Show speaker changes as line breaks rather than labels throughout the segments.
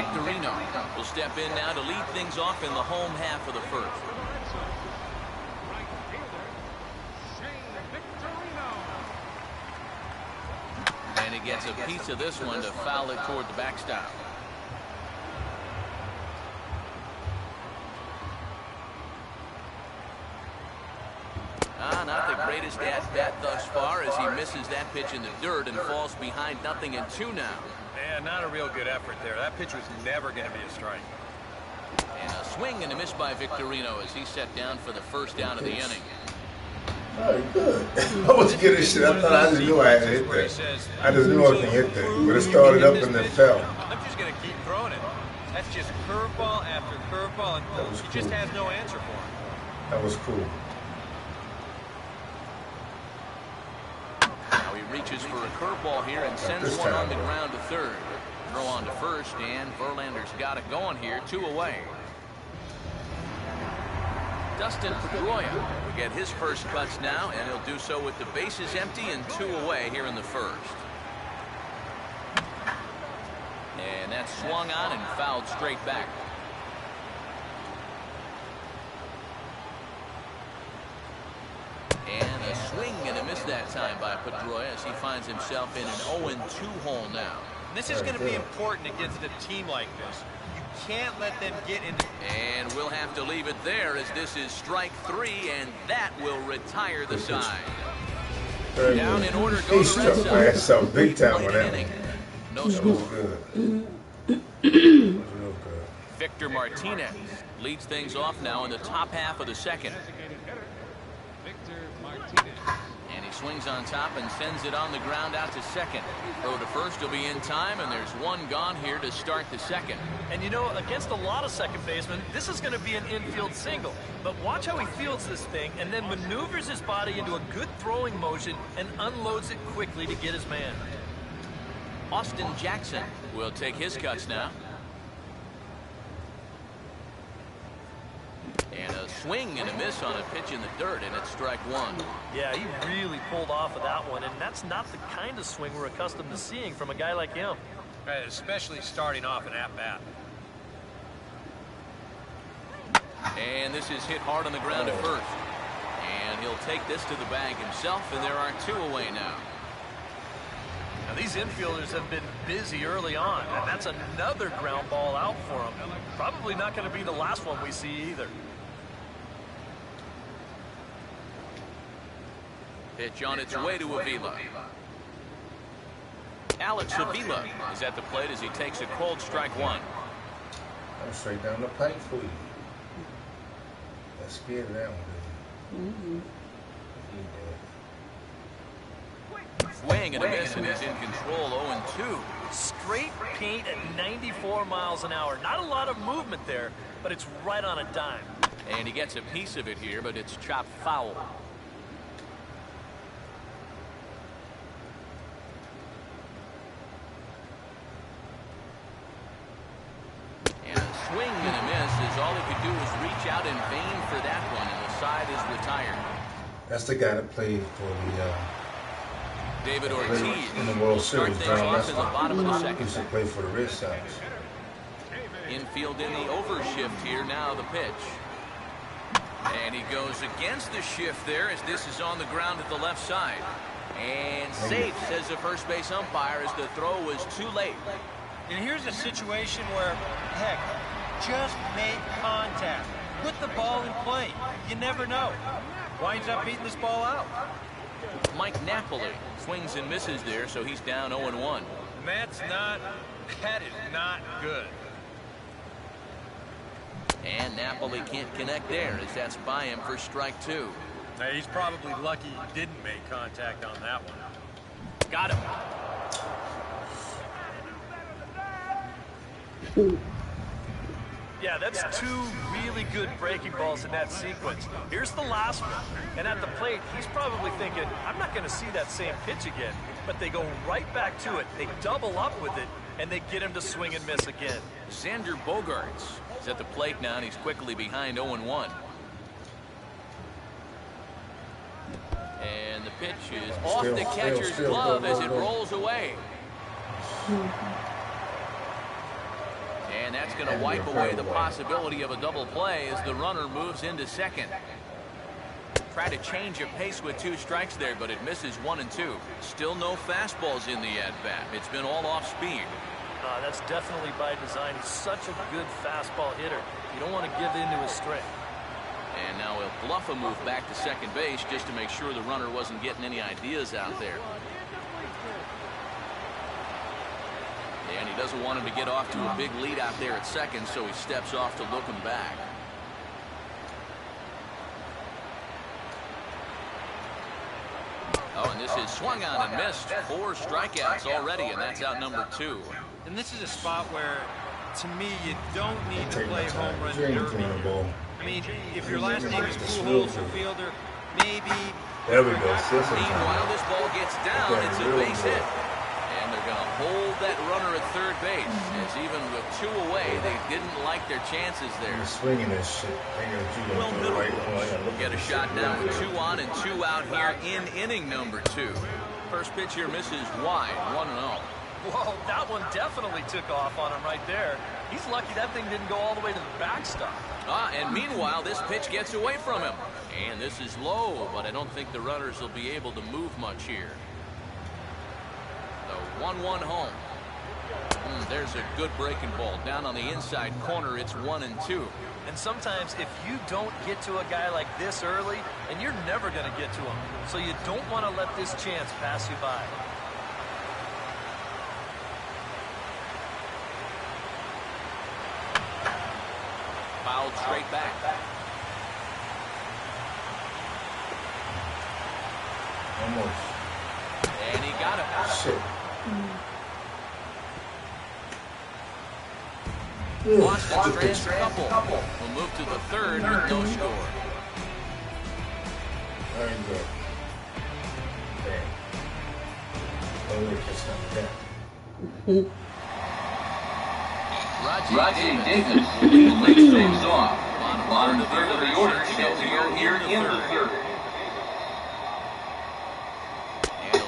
Victorino will step in now to lead things off in the home half of the first. And he gets a piece of this one to foul it toward the backstop. Not the greatest at-bat thus far as he misses that pitch in the dirt and falls behind 0-2 now.
Yeah, not a real good effort there. That pitch was never going to be a strike.
And a swing and a miss by Victorino as he's set down for the first down of the inning.
All right, good. I was getting shit. I thought I just knew I had to hit that. I just knew I could hit that. But it started up and then fell.
I'm just going to keep throwing it. That's just curveball after curveball, and he just has no answer for it.
That was cool.
Now he reaches for a curveball here and sends one on the ground to third. Throw on to first, and Verlander's got it going here, 2 away. Dustin Pedroia will get his first cuts now, and he'll do so with the bases empty and 2 away here in the first. And that's swung on and fouled straight back. And a swing and a miss that time by Pedroia as he finds himself in an 0-2 hole now.
This is going to be important against a team like this. You can't let them get into...
And we'll have to leave it there as this is strike 3, and that will retire the side. Down in order go the Red Sox.
So big time with that.
No score.
Good.
Victor Martinez leads things off now in the top half of the second. And he swings on top and sends it on the ground out to second. Throw to first will be in time, and there's one gone here to start the second.
And you know, against a lot of second basemen, this is going to be an infield single. But watch how he fields this thing and then maneuvers his body into a good throwing motion and unloads it quickly to get his man.
Austin Jackson will take his cuts now. And a swing and a miss on a pitch in the dirt, and it's strike 1.
Yeah, he really pulled off of that one, and that's not the kind of swing we're accustomed to seeing from a guy like him.
Right, especially starting off an at-bat.
And this is hit hard on the ground at first. And he'll take this to the bag himself, and there are 2 away now.
Now, these infielders have been busy early on, and that's another ground ball out for them. Probably not going to be the last one we see either.
Pitch on its way to Avila. Alex Avila is at the plate as he takes a cold strike 1.
I'm straight down the pipe for you. That's scared of that one.
Swing and a miss, and he's in control, 0-2.
Straight paint at 94 miles an hour. Not a lot of movement there, but it's right on a dime.
And he gets a piece of it here, but it's chopped foul. And a swing and a miss as all he could do was reach out in vain for that one, and the side is retired.
That's the guy that played for the
David Ortiz
in the World Series.
things off in the bottom of the
He
second.
used to play for the Red Sox.
Infield in the overshift here now, the pitch. And he goes against the shift there as this is on the ground at the left side. And safe, says the first base umpire, as the throw was too late.
And here's a situation where, heck, just make contact. Put the ball in play. You never know. Winds up beating this ball out.
Mike Napoli swings and misses there, so he's down 0-1.
That is not good.
And Napoli can't connect there as that's by him for strike 2.
Now, he's probably lucky he didn't make contact on that one.
Got him.
Yeah, that's 2 really good breaking balls in that sequence. Here's the last one. And at the plate, he's probably thinking, I'm not going to see that same pitch again. But they go right back to it. They double up with it, and they get him to swing and miss again.
Xander Bogaerts is at the plate now, and he's quickly behind 0-1. And the pitch is off the catcher's glove as it rolls away. And that's going to wipe away the possibility of a double play as the runner moves into second. Try to change of pace with 2 strikes there, but it misses 1 and 2. Still no fastballs in the at-bat. It's been all off speed.
That's definitely by design. He's such a good fastball hitter. You don't want to give in to his strength.
And now he'll bluff a move back to second base just to make sure the runner wasn't getting any ideas out there. And he doesn't want him to get off to a big lead out there at second, so he steps off to look him back. Oh, and this is swung on and missed. 4 strikeouts already, and that's out number 2.
And this is a spot where, to me, you don't need to play home run derby. I mean, if your last name is Pujols or Fielder, maybe.
There we go.
Meanwhile, this ball gets down. It's a base hit. And they're going to hold that runner at third base. As even with 2 away, they didn't like their chances there.
You're swinging this shit.
Get a shot down with 2 on and 2 out here in inning number 2. First pitch here misses wide, 1-0.
Whoa, that one definitely took off on him right there. He's lucky that thing didn't go all the way to the backstop.
And meanwhile, this pitch gets away from him. And this is low, but I don't think the runners will be able to move much here. The 1-1 home. There's a good breaking ball. Down on the inside corner, it's 1 and 2.
And sometimes if you don't get to a guy like this early, and you're never going to get to him. So you don't want to let this chance pass you by.
Fouled straight back.
Almost.
And he got it.
Shit.
Boston strands a couple. Will move to the third with no score.
Very good. Okay. Oh, just like that.
Rajay Davis leads things off. Bottom third of the order scheduled here in the third.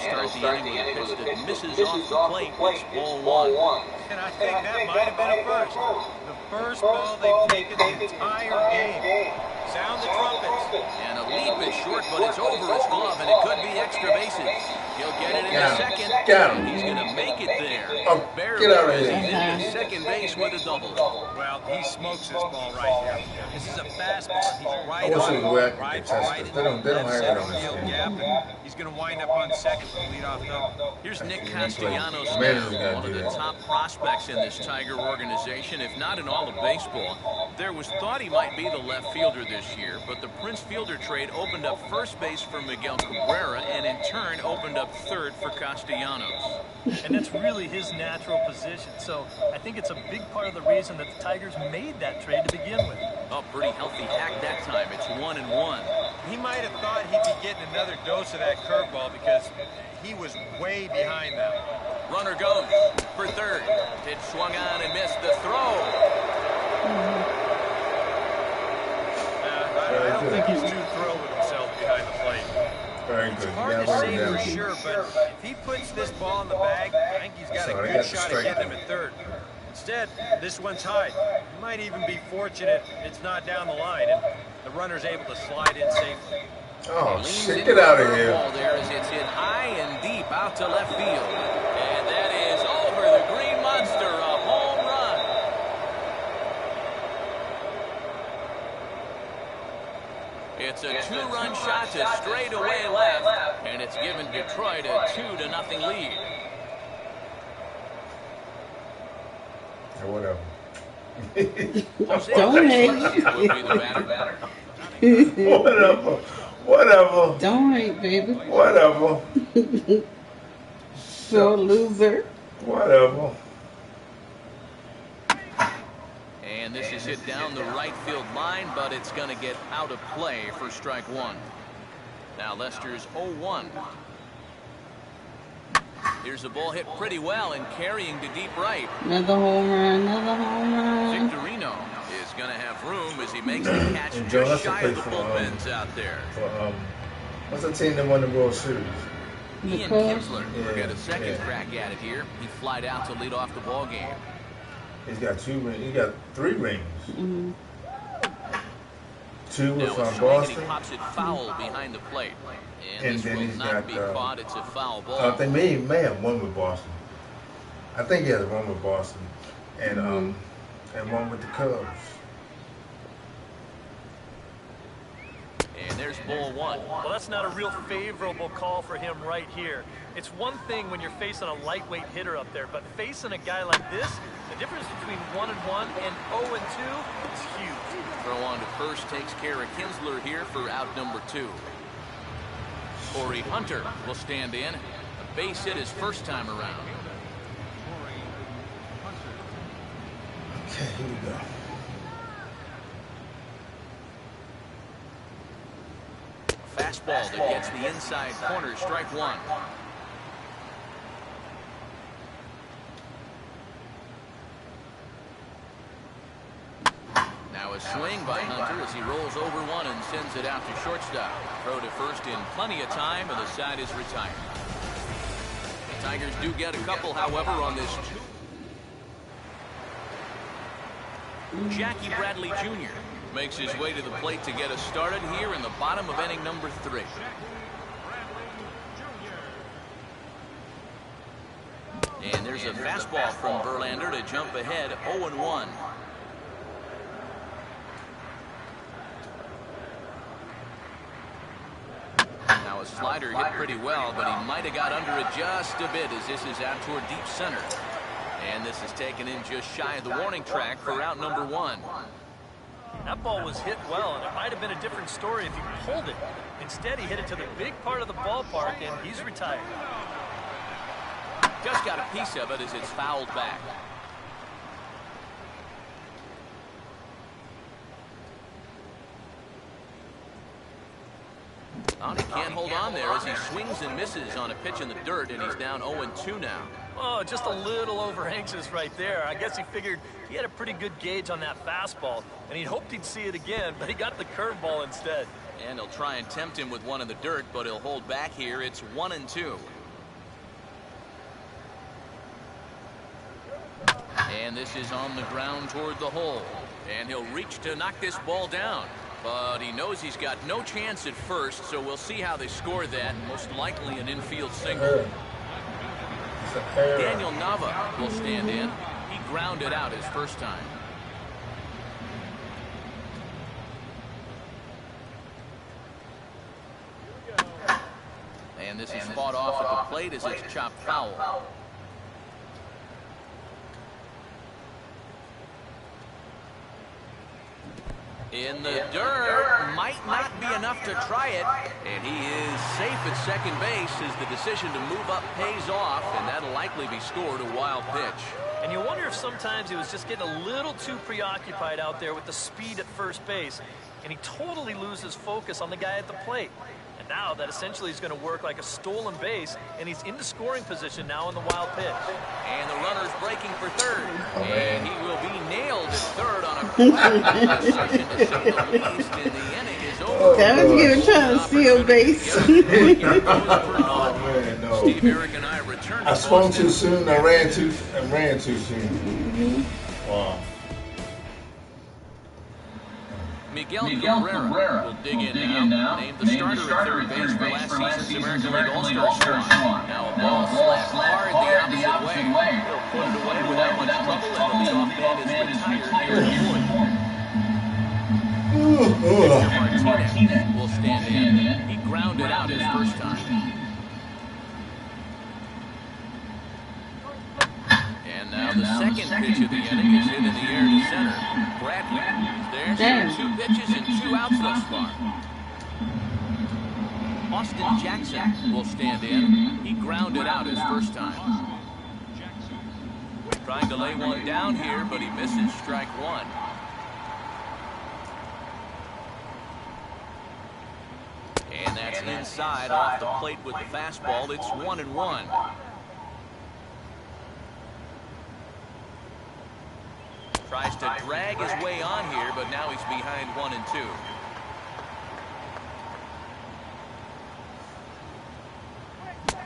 And he'll start the inning with a pitch that misses off the plate. It's ball 1.
And I think that might have been a first. The first ball they've taken the entire game. Sound the trumpets.
And a leap is short, but it's over his glove, and it could be extra bases. He'll get it in the second. And he's going to make it there. Barely, as he's into second base with a double.
Well, he smokes this ball right here. This is a fastball. He's right
I wish
on
it
it.
was
Right
Texas. They don't have it on this
field
game.
gap, and he's going to wind up on second with the leadoff double.
Here's Nick Castellanos, one of the top prospects in this Tiger organization, if not in all of baseball. There was thought he might be the left fielder this year, but the Prince Fielder trade opened up first base for Miguel Cabrera, and in turn opened up third for Castellanos.
And that's really his natural position. So I think it's a big part of the reason that the Tigers made that trade to begin with.
Oh, pretty healthy hack that time. It's 1 and 1.
He might have thought he'd be getting another dose of that curveball because he was way behind them.
Runner goes for third. Pitch swung on and missed the throw.
I don't think he's too thrilled with himself behind the plate.
Very good.
It's hard to say for sure, but if he puts this ball in the bag, I think he's got a good shot at getting him at third. Instead, this one's high. He might even be fortunate it's not down the line, and the runner's able to slide in safely.
Oh, shit, get out of here.
Ball there as it's hit high and deep out to left field. And that is over the Green Monster, a home run. It's a 2-run shot to straightaway left, and it's given Detroit a 2-0 lead.
Or whatever.
Don't hate.
Whatever. Whatever.
Don't hate, baby.
Whatever.
So loser.
Whatever.
And this is hit down the right field line, but it's going to get out of play for strike 1. Now Lester's 0-1. Here's the ball hit pretty well and carrying to deep right.
Another home run, another home run.
Victorino is going to have room as he makes the catch just shy of the bullpens out there.
What's the team that won the World Series?
Ian Kinsler will get a second crack at it here. He flied out to lead off the ball game.
He's got 2 rings. He got 3 rings.
Mm-hmm.
2 was
Now
from
a swing and he
Boston.
pops it foul behind the plate. And this
then
will
he's
not
got,
be caught. It's a foul ball.
I think he may have one with Boston. I think he has one with Boston, and one with the Cubs.
And there's ball 1.
Well, that's not a real favorable call for him right here. It's one thing when you're facing a lightweight hitter up there, but facing a guy like this, the difference between 1-1 and 0-2 is huge.
Throw on to first takes care of Kinsler here for out number 2. Corey Hunter will stand in. A base hit his first time around.
Okay, here we go.
Fastball that gets the inside corner, strike 1. Now a swing by Hunter as he rolls over one and sends it out to shortstop. Throw to first in plenty of time, and the side is retired. The Tigers do get a couple, however, on this. Jackie Bradley Jr. makes his way to the plate to get us started here in the bottom of inning number 3. And there's a fastball from Verlander to jump ahead 0-1. Now a slider hit pretty well, but he might have got under it just a bit as this is out toward deep center. And this is taken in just shy of the warning track for out number 1.
That ball was hit well, and it might have been a different story if he pulled it. Instead, he hit it to the big part of the ballpark, and he's retired.
Just got a piece of it as it's fouled back. Oh, he can't hold on there as he swings and misses on a pitch in the dirt, and he's down 0-2 now.
Oh, just a little over anxious right there. I guess he figured he had a pretty good gauge on that fastball, and he hoped he'd see it again, but he got the curveball instead.
And he'll try and tempt him with one in the dirt, but he'll hold back here. It's 1-2. And this is on the ground toward the hole. And he'll reach to knock this ball down. But he knows he's got no chance at first, so we'll see how they score that. Most likely an infield single. Daniel Nava will stand in. He grounded out his first time. And this is fought off at the plate as it's chopped foul. In the dirt, might not be enough to try it, and he is safe at second base as the decision to move up pays off, and that'll likely be scored a wild pitch.
And you wonder if sometimes he was just getting a little too preoccupied out there with the speed at first base, and he totally loses focus on the guy at the plate. And now that essentially is going to work like a stolen base, and he's in the scoring position now on the wild pitch.
And the runner's breaking for third, and he will be nailed at third on a crack decision to say the least, and the inning is over.
That was good trying to steal base.
Man, no.
Steve, Eric, and I returned to
I swung
Boston.
too soon. I ran too soon. Wow.
Miguel Cabrera will dig in now, named the starter at third base for last season's American League All-Star squad. Now a ball slapped hard the opposite way. He'll put it away without much trouble, and the leadoff man is retired here in the fourth. Victor Martinez will stand in. He grounded out his first time. And now the second pitch of the inning is hit in the air to center. Bradley is there. So 2 pitches and 2 outs thus far. Austin Jackson will stand in. He grounded out his first time. Trying to lay one down here, but he misses strike 1. And that's inside off the plate with the fastball. It's 1-1. Tries to drag his way on here, but now he's behind 1-2.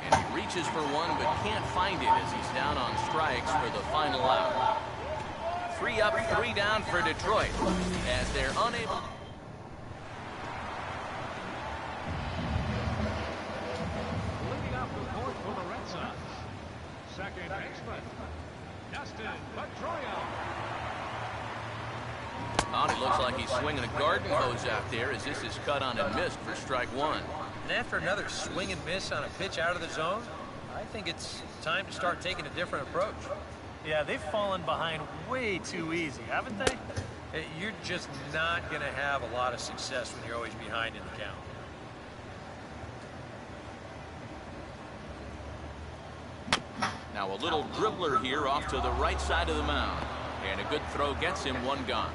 And he reaches for one, but can't find it as he's down on strikes for the final out. 3 up, 3 down for Detroit as they're unable.
Leading up the fourth for the Red Sox. Second baseman, Dustin Pedroia.
Oh, it looks like he's swinging a garden hose out there as this is cut on and missed for strike 1.
And after another swing and miss on a pitch out of the zone, I think it's time to start taking a different approach.
Yeah, they've fallen behind way too easy, haven't they?
You're just not going to have a lot of success when you're always behind in the count.
Now a little dribbler here off to the right side of the mound. And a good throw gets him 1 gone.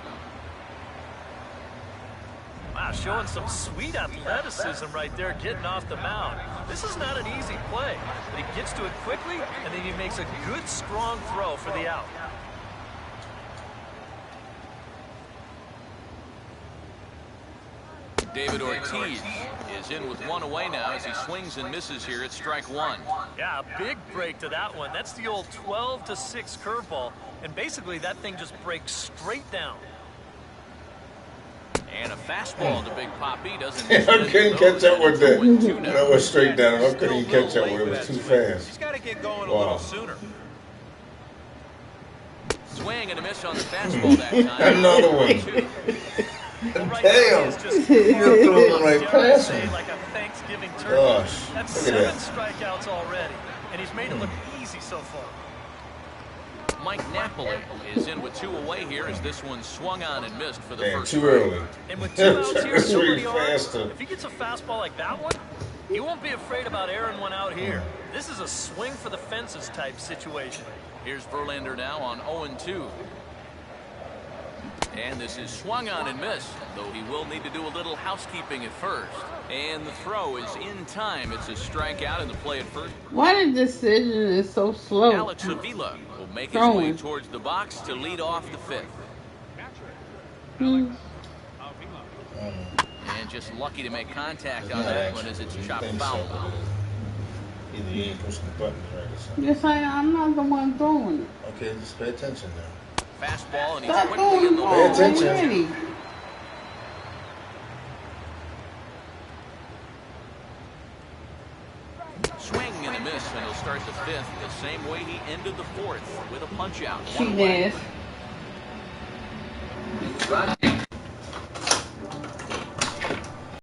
Wow, showing some sweet athleticism right there, getting off the mound. This is not an easy play, but he gets to it quickly, and then he makes a good, strong throw for the out.
David Ortiz is in with 1 away now as he swings and misses here at strike 1.
Yeah, a big break to that one. That's the old 12-6 curveball, and basically that thing just breaks straight down.
And a fastball to Big Poppy doesn't.
I couldn't catch up with that. That was straight down. I couldn't even catch up with it. It was too fast.
He's got to get going a little sooner.
Swing and a miss on the fastball that time.
Another one. Damn. He just threw him right past him.
Like a Thanksgiving turkey.
Gosh,
That's
look at
7 strikeouts already, and he's made it look easy so far.
Mike Napoli is in with 2 away here as this one swung on and missed for the
Damn,
first
too
strike.
early.
And with 2 outs here,
It's
so
really
many arms,
faster.
if he gets a fastball like that one, he won't be afraid about airing one out here. This is a swing for the fences type situation.
Here's Verlander now on 0-2. And this is swung on and missed, though he will need to do a little housekeeping at first. And the throw is in time. It's a strikeout in the play at first.
Why the decision is so slow?
Alex Avila will make his way towards the box to lead off the 5th. And just lucky to make contact on that one as it's chopped foul.
Either you ain't pushing the buttons right or something.
Yes, I'm not the one throwing it.
Okay, just pay attention now.
Fastball, and he's
Stop
quickly
throwing
in
the
the
ball
Pay attention.
already.
swing and a miss, and he'll start the 5th the same way he ended the 4th with a punch out.
Cheap ass.